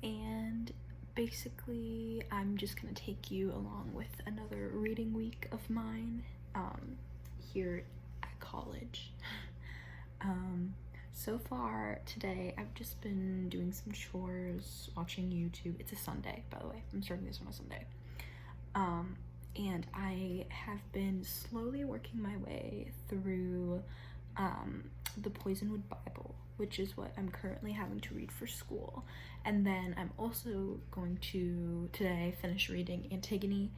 and basically I'm just gonna take you along with another reading week of mine here at college. So far today I've just been doing some chores, watching YouTube. It's a Sunday, by the way. I'm starting this on a Sunday. And I have been slowly working my way through the Poisonwood Bible, which is what I'm currently having to read for school. And then I'm also going to today finish reading Antigone.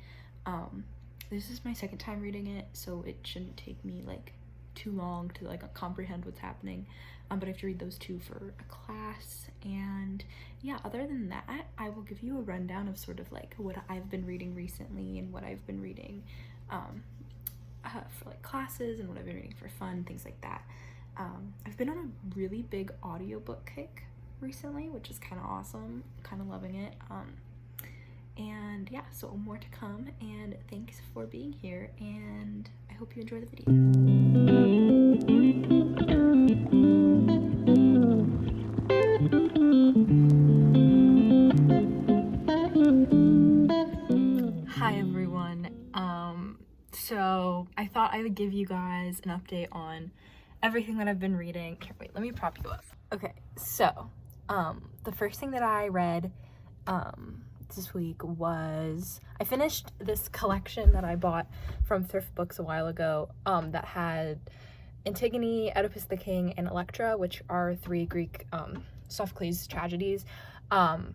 This is my second time reading it, so it shouldn't take me like too long to like comprehend what's happening, but I have to read those two for a class. And yeah, other than that, I will give you a rundown of sort of like what I've been reading recently and what I've been reading for like classes and what I've been reading for fun, things like that. I've been on a really big audiobook kick recently, which is kind of awesome, kind of loving it. And yeah, so more to come, and thanks for being here, and I hope you enjoy the video. Hi everyone. So I thought I would give you guys an update on everything that I've been reading. Here, wait, let me prop you up. Okay, so the first thing that I read this week was I finished this collection that I bought from thrift books a while ago that had Antigone, Oedipus the King, and Electra, which are three Greek Sophocles tragedies. And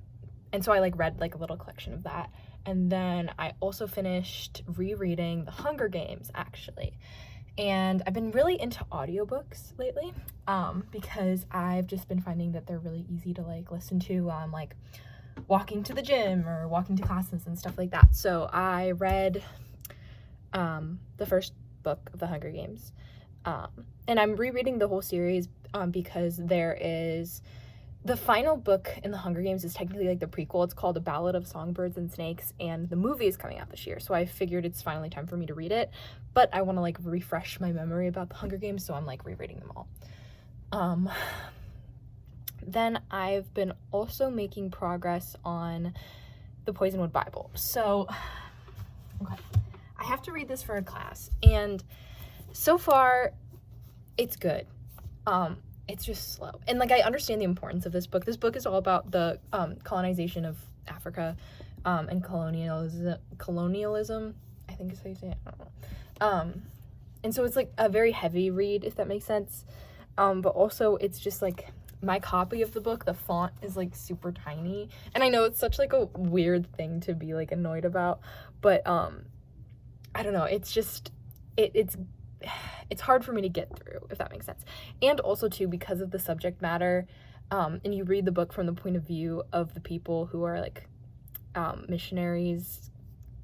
so I like read like a little collection of that. And then I also finished rereading The Hunger Games, actually. And I've been really into audiobooks lately because I've just been finding that they're really easy to like listen to while I'm like walking to the gym or walking to classes and stuff like that. So I read the first book of The Hunger Games, and I'm rereading the whole series because there is the final book in The Hunger Games is technically like the prequel. It's called A Ballad of Songbirds and Snakes, and the movie is coming out this year, so I figured it's finally time for me to read it, but I want to like refresh my memory about The Hunger Games, so I'm like rereading them all. Then I've been also making progress on the Poisonwood Bible. So, okay, I have to read this for a class, and so far, it's good. It's just slow. And like, I understand the importance of this book. This book is all about the colonization of Africa and colonialism, I think is how you say it. I don't know. And so it's like a very heavy read, if that makes sense. But also it's just like, my copy of the book, the font is like super tiny, and I know it's such like a weird thing to be like annoyed about, but I don't know, it's just it's hard for me to get through, if that makes sense. And also too, because of the subject matter, and you read the book from the point of view of the people who are like missionaries,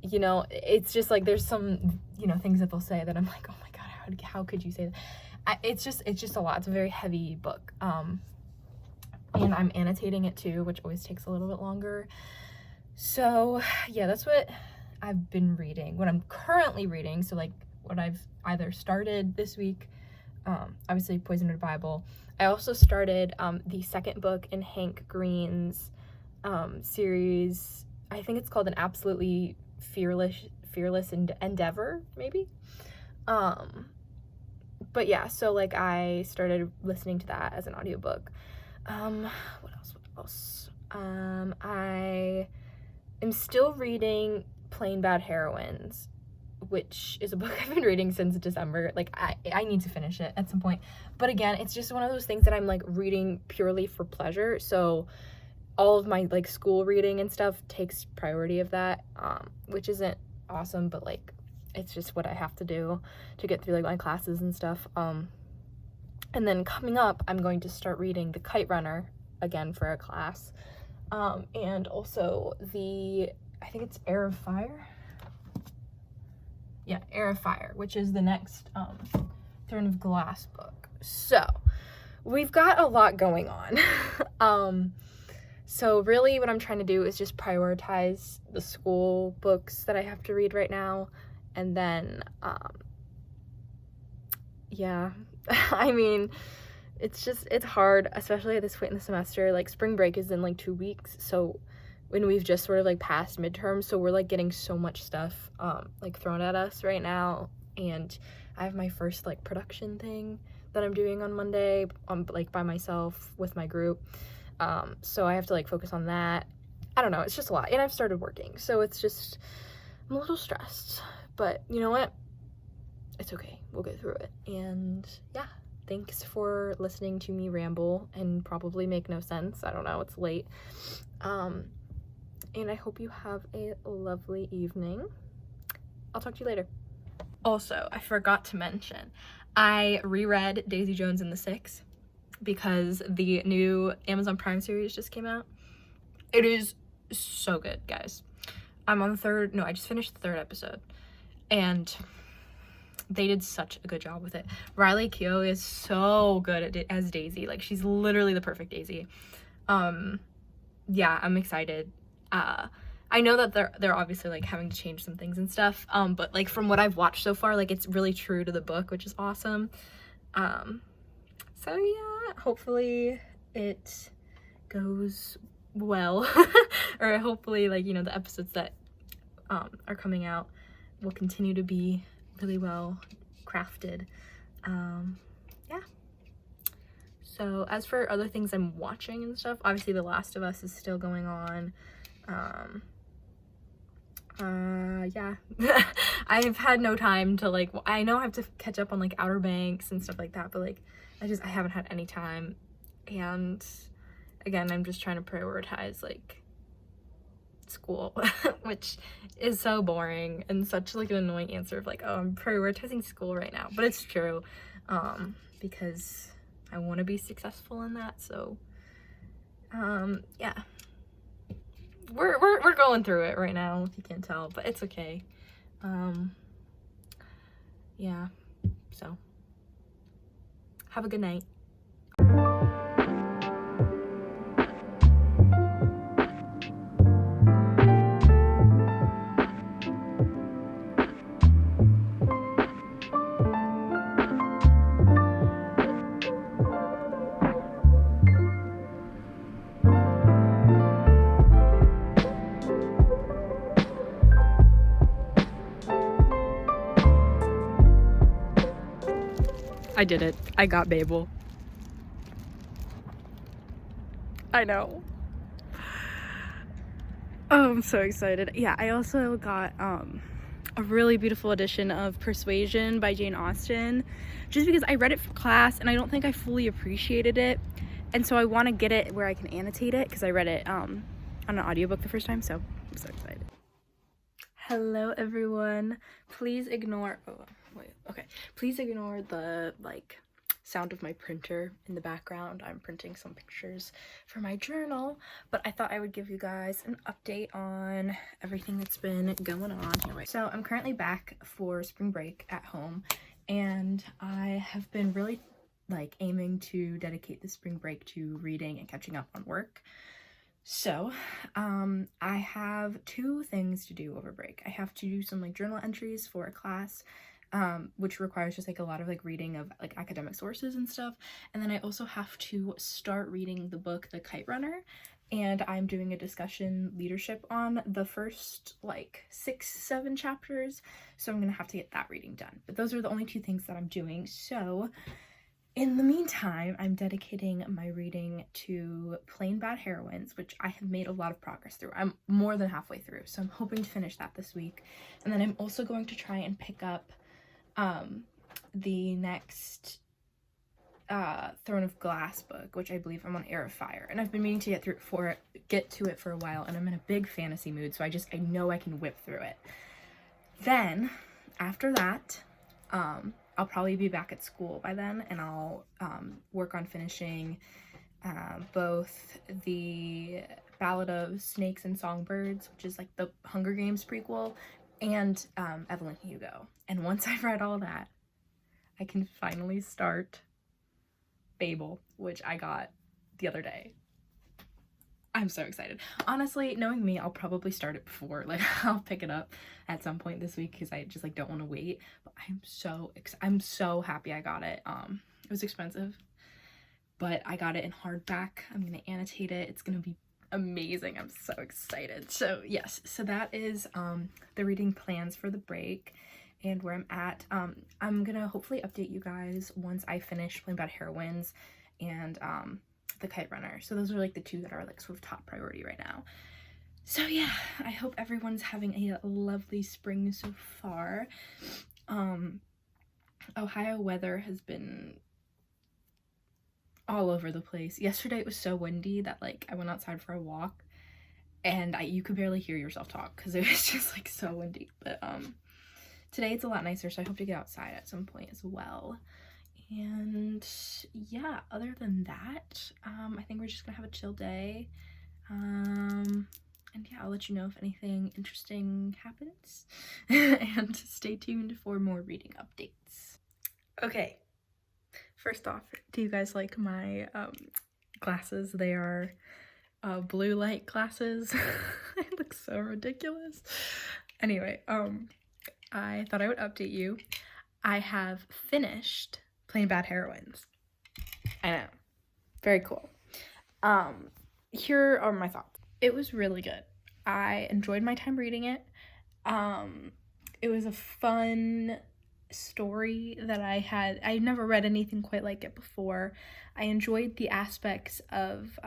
you know, it's just like there's some, you know, things that they'll say that I'm like, oh my god, how could you say that? It's just a lot. It's a very heavy book. And I'm annotating it too, which always takes a little bit longer. So yeah, that's what I've been reading, what I'm currently reading. So like what I've either started this week, obviously Poisonwood Bible. I also started the second book in Hank Green's series. I think it's called An Absolutely Fearless Endeavor, maybe. But yeah, so like I started listening to that as an audiobook. What else? I am still reading Plain Bad Heroines, which is a book I've been reading since December. Like, I need to finish it at some point. But again, it's just one of those things that I'm like reading purely for pleasure. So all of my like school reading and stuff takes priority of that, which isn't awesome, but like it's just what I have to do to get through like my classes and stuff. And then coming up, I'm going to start reading The Kite Runner again for a class. And also I think it's Heir of Fire. Yeah, Heir of Fire, which is the next Throne of Glass book. So we've got a lot going on. So really what I'm trying to do is just prioritize the school books that I have to read right now. And then, yeah, I mean, it's hard, especially at this point in the semester. Like, spring break is in like 2 weeks, so when we've just sort of like passed midterms, so we're like getting so much stuff like thrown at us right now. And I have my first like production thing that I'm doing on Monday, like by myself with my group, so I have to like focus on that. I don't know, it's just a lot, and I've started working, so it's just, I'm a little stressed, but you know what, it's okay, we'll get through it. And yeah, thanks for listening to me ramble and probably make no sense. I don't know, it's late. And I hope you have a lovely evening. I'll talk to you later. Also, I forgot to mention, I reread Daisy Jones and the Six because the new Amazon Prime series just came out. It is so good, guys. I'm on I just finished the 3rd episode, and they did such a good job with it. Riley Keough is so good at it as Daisy. Like, she's literally the perfect Daisy. Yeah, I'm excited. I know that they're obviously like having to change some things and stuff, but like from what I've watched so far, like it's really true to the book, which is awesome. So yeah, hopefully it goes well, or hopefully, like, you know, the episodes that are coming out will continue to be really well crafted. Yeah. So as for other things I'm watching and stuff, obviously The Last of Us is still going on. Yeah. I've had no time to like, I know I have to catch up on like Outer Banks and stuff like that, but like I haven't had any time. And again, I'm just trying to prioritize like school, which is so boring and such like an annoying answer of like, oh, I'm prioritizing school right now, but it's true, because I want to be successful in that. So yeah, we're going through it right now, if you can't tell, but it's okay. Yeah, so have a good night. I did it. I got Babel. I know. Oh, I'm so excited. Yeah, I also got a really beautiful edition of Persuasion by Jane Austen, just because I read it for class and I don't think I fully appreciated it, and so I want to get it where I can annotate it, because I read it on an audiobook the first time, so I'm so excited. Hello everyone. Please ignore please ignore the like sound of my printer in the background. I'm printing some pictures for my journal, but I thought I would give you guys an update on everything that's been going on here. So I'm currently back for spring break at home, and I have been really like aiming to dedicate the spring break to reading and catching up on work. So I have 2 things to do over break. I have to do some like journal entries for a class, which requires just like a lot of like reading of like academic sources and stuff. And then I also have to start reading the book The Kite Runner, and I'm doing a discussion leadership on the first like 6-7 chapters, so I'm gonna have to get that reading done. But those are the only 2 things that I'm doing. So in the meantime, I'm dedicating my reading to Plain Bad Heroines, which I have made a lot of progress through. I'm more than halfway through, so I'm hoping to finish that this week. And then I'm also going to try and pick up the next Throne of Glass book, which I believe I'm on Heir of Fire. And I've been meaning to get to it for a while, and I'm in a big fantasy mood, so I know I can whip through it. Then, after that, I'll probably be back at school by then, and I'll work on finishing both the Ballad of Snakes and Songbirds, which is like the Hunger Games prequel, and Evelyn Hugo. And once I've read all that, I can finally start Babel, which I got the other day. I'm so excited. Honestly, knowing me, I'll probably start it before, like I'll pick it up at some point this week, because I just like don't want to wait. But I'm so happy I got it. It was expensive, but I got it in hardback. I'm gonna annotate it. It's gonna be amazing. I'm so excited. So yes, so that is the reading plans for the break and where I'm at. I'm gonna hopefully update you guys once I finish Playing Bad Heroines and The Kite Runner. So those are like the two that are like sort of top priority right now. So yeah, I hope everyone's having a lovely spring so far. Ohio weather has been all over the place. Yesterday it was so windy that like I went outside for a walk and you could barely hear yourself talk because it was just like so windy. But today it's a lot nicer, so I hope to get outside at some point as well. And yeah, other than that, I think we're just gonna have a chill day. And yeah, I'll let you know if anything interesting happens. And stay tuned for more reading updates. Okay, first off, do you guys like my glasses? They are blue light glasses. They look so ridiculous. Anyway, I thought I would update you. I have finished Playing Bad Heroines. I know, very cool. Here are my thoughts. It was really good. I enjoyed my time reading it. It was a fun story that I'd never read anything quite like it before. I enjoyed the aspects of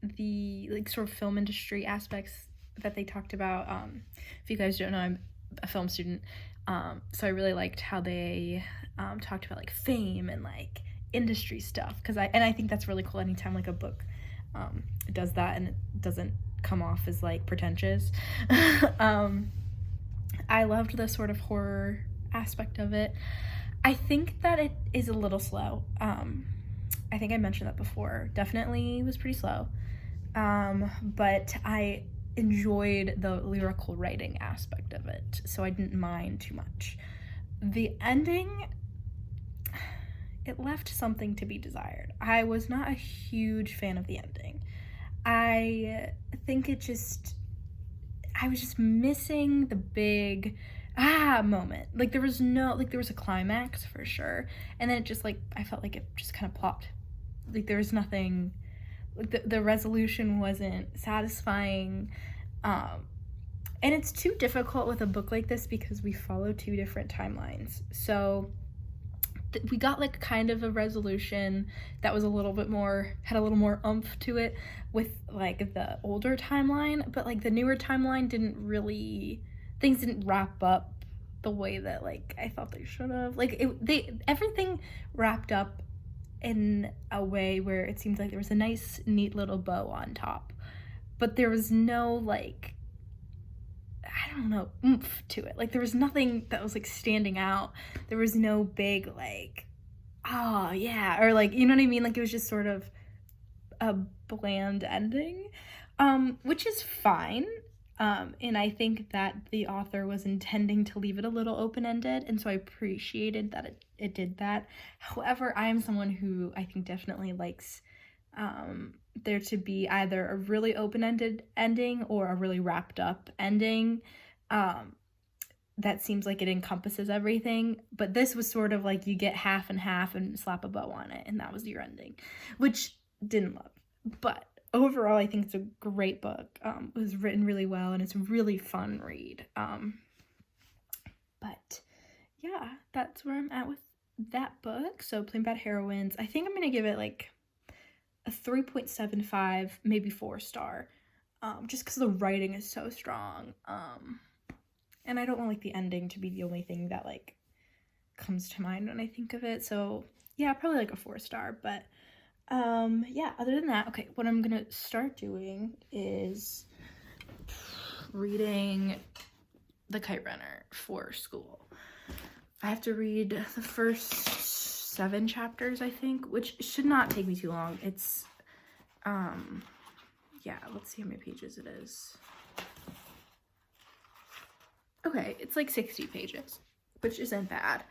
the like sort of film industry aspects that they talked about. If you guys don't know, I'm a film student, so I really liked how they talked about like fame and like industry stuff, because I think that's really cool anytime like a book does that and it doesn't come off as like pretentious. I loved the sort of horror aspect of it. I think that it is a little slow. I think I mentioned that before. Definitely was pretty slow. But I enjoyed the lyrical writing aspect of it, so I didn't mind too much. The ending, it left something to be desired. I was not a huge fan of the ending. I think I was just missing the big moment. Like there was a climax for sure, and then it just like, I felt like it just kind of plopped. Like there was nothing, like the resolution wasn't satisfying. And it's too difficult with a book like this because we follow two different timelines. So we got like kind of a resolution that was had a little more oomph to it with like the older timeline, but like the newer timeline things didn't wrap up the way that like I thought they should have. Like everything wrapped up in a way where it seemed like there was a nice neat little bow on top, but there was no like, I don't know, oomph to it. Like there was nothing that was like standing out. There was no big like, oh yeah, or like, you know what I mean? Like it was just sort of a bland ending, which is fine. And I think that the author was intending to leave it a little open-ended, and so I appreciated that it did that. However, I am someone who I think definitely likes there to be either a really open-ended ending or a really wrapped up ending that seems like it encompasses everything. But this was sort of like you get half and half and slap a bow on it, and that was your ending, which didn't love. But overall, I think it's a great book. It was written really well, and it's a really fun read. But yeah, that's where I'm at with that book. So Playing Bad Heroines, I think I'm gonna give it like a 3.75, maybe 4-star, just because the writing is so strong. And I don't want like the ending to be the only thing that like comes to mind when I think of it. So yeah, probably like a 4-star. But yeah, other than that, okay, what I'm gonna start doing is reading The Kite Runner for school. I have to read the first 7 chapters, I think, which should not take me too long. It's yeah, let's see how many pages it is. Okay, it's like 60 pages, which isn't bad.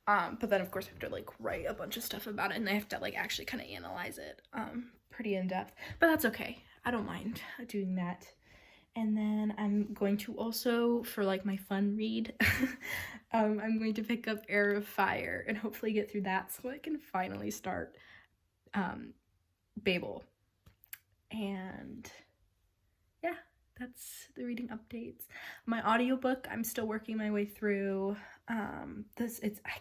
But then of course I have to like write a bunch of stuff about it, and I have to like actually kind of analyze it pretty in depth, but that's okay. I don't mind doing that. And then I'm going to also, for like my fun read, I'm going to pick up Heir of Fire and hopefully get through that so I can finally start Babel. And yeah, that's the reading updates. My audiobook, I'm still working my way through. I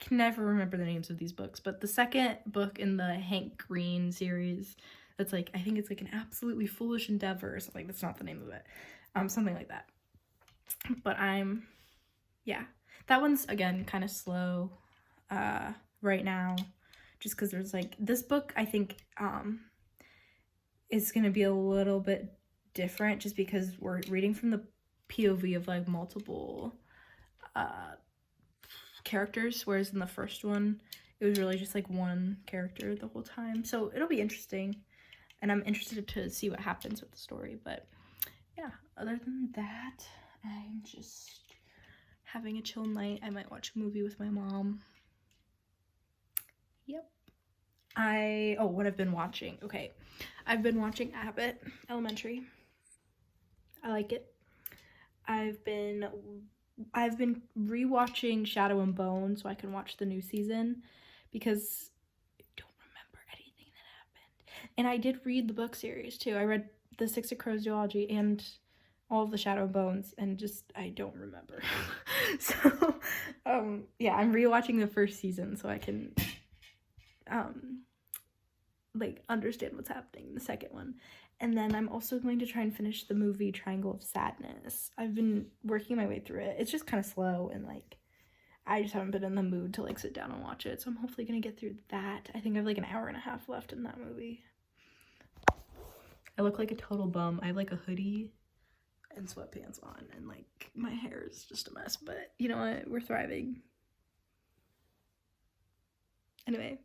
can never remember the names of these books, but the second book in the Hank Green series, that's like, I think it's like An Absolutely Foolish Endeavor or something. That's not the name of it. Something like that. But yeah, that one's again kind of slow right now, just because there's like, this book I think is gonna be a little bit different just because we're reading from the POV of like multiple characters, whereas in the first one it was really just like one character the whole time. So it'll be interesting, and I'm interested to see what happens with the story. But yeah, other than that, I'm just having a chill night. I might watch a movie with my mom. Yep. What I've been watching. Okay, I've been watching Abbott Elementary. I like it. I've been rewatching Shadow and Bone so I can watch the new season because I don't remember anything that happened. And I did read the book series too. I read the Six of Crows duology and all of the Shadow and Bones, and just I don't remember. So yeah, I'm rewatching the first season so I can like understand what's happening in the second one. And then I'm also going to try and finish the movie Triangle of Sadness. I've been working my way through it. It's just kind of slow, and like I just haven't been in the mood to like sit down and watch it. So I'm hopefully gonna get through that. I think I have like an hour and a half left in that movie. I look like a total bum. I have like a hoodie and sweatpants on, and like my hair is just a mess, but you know what? We're thriving. Anyway,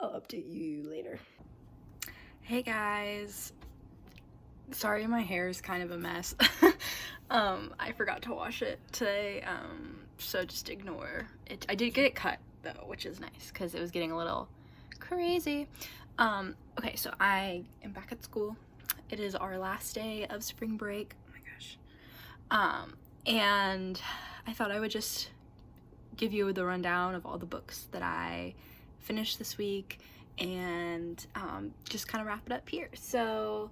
I'll update you later. Hey guys, sorry my hair is kind of a mess. I forgot to wash it today, so just ignore it. I did get it cut though, which is nice because it was getting a little crazy. Okay, so I am back at school. It is our last day of spring break. Oh my gosh. And I thought I would just give you the rundown of all the books that I finished this week and just kind of wrap it up here. So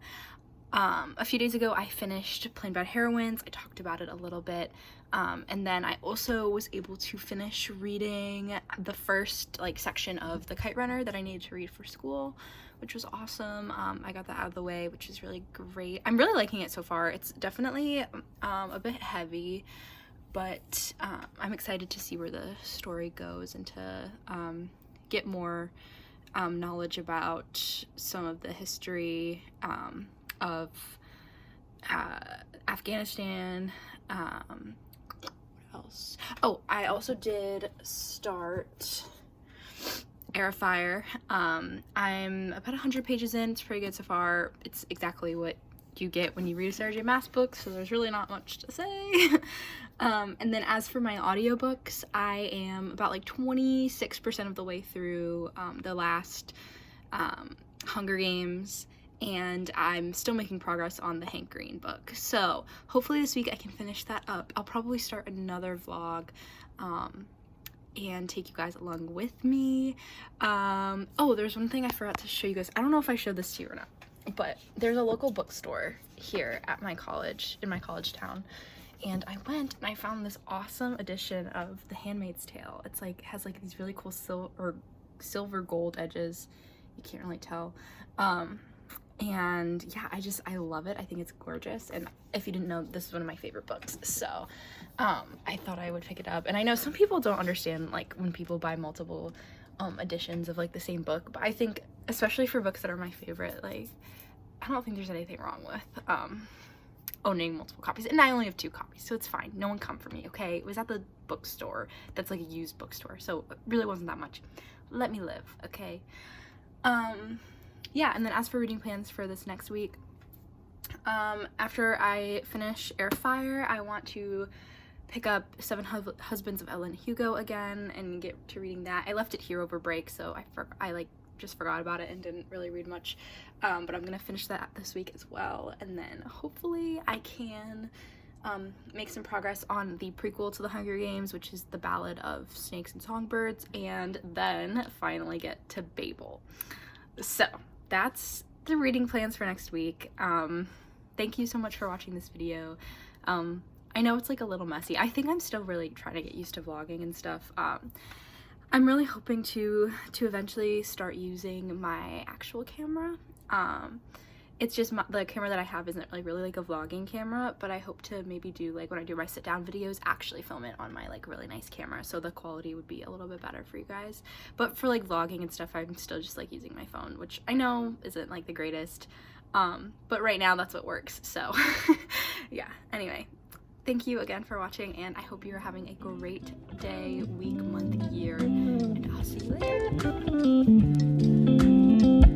a few days ago I finished Plain Bad Heroines. I talked about it a little bit, and then I also was able to finish reading the first like section of The Kite Runner that I needed to read for school, which was awesome. I got that out of the way, which is really great. I'm really liking it so far. It's definitely a bit heavy, but I'm excited to see where the story goes and to get more knowledge about some of the history of Afghanistan. What else? Oh, I also did start Heir of Fire. I'm about 100 pages in. It's pretty good so far. It's exactly what you get when you read a Sarah J. Maas book, so there's really not much to say. And then as for my audiobooks, I am about like 26% of the way through the last Hunger Games, and I'm still making progress on the Hank Green book. So hopefully this week I can finish that up. I'll probably start another vlog and take you guys along with me. Oh, there's one thing I forgot to show you guys. I don't know if I showed this to you or not, but there's a local bookstore here at my college, in my college town, and I went and I found this awesome edition of The Handmaid's Tale. It's like, has like these really cool silver gold edges. You can't really tell. And yeah, I love it. I think it's gorgeous, and if you didn't know, this is one of my favorite books, so I thought I would pick it up. And I know some people don't understand like when people buy multiple editions of like the same book, but I think especially for books that are my favorite, like I don't think there's anything wrong with owning multiple copies. And I only have 2 copies, so it's fine. No one come for me, okay? It was at the bookstore that's like a used bookstore, so it really wasn't that much. Let me live, okay? Yeah, and then as for reading plans for this next week, after I finish Heir of Fire, I want to pick up Seven Husbands of Ellen Hugo again and get to reading that. I left it here over break, so I like just forgot about it and didn't really read much, but I'm gonna finish that this week as well, and then hopefully I can make some progress on the prequel to the Hunger Games, which is the Ballad of Snakes and Songbirds, and then finally get to Babel. So that's the reading plans for next week. Thank you so much for watching this video. I know it's like a little messy. I think I'm still really trying to get used to vlogging and stuff. I'm really hoping to eventually start using my actual camera. It's just the camera that I have isn't really like a vlogging camera, but I hope to maybe do, like, when I do my sit down videos, actually film it on my like really nice camera, so the quality would be a little bit better for you guys. But for like vlogging and stuff, I'm still just like using my phone, which I know isn't like the greatest, but right now that's what works. So yeah, anyway, thank you again for watching, and I hope you're having a great day, week, month, year, and I'll see you later.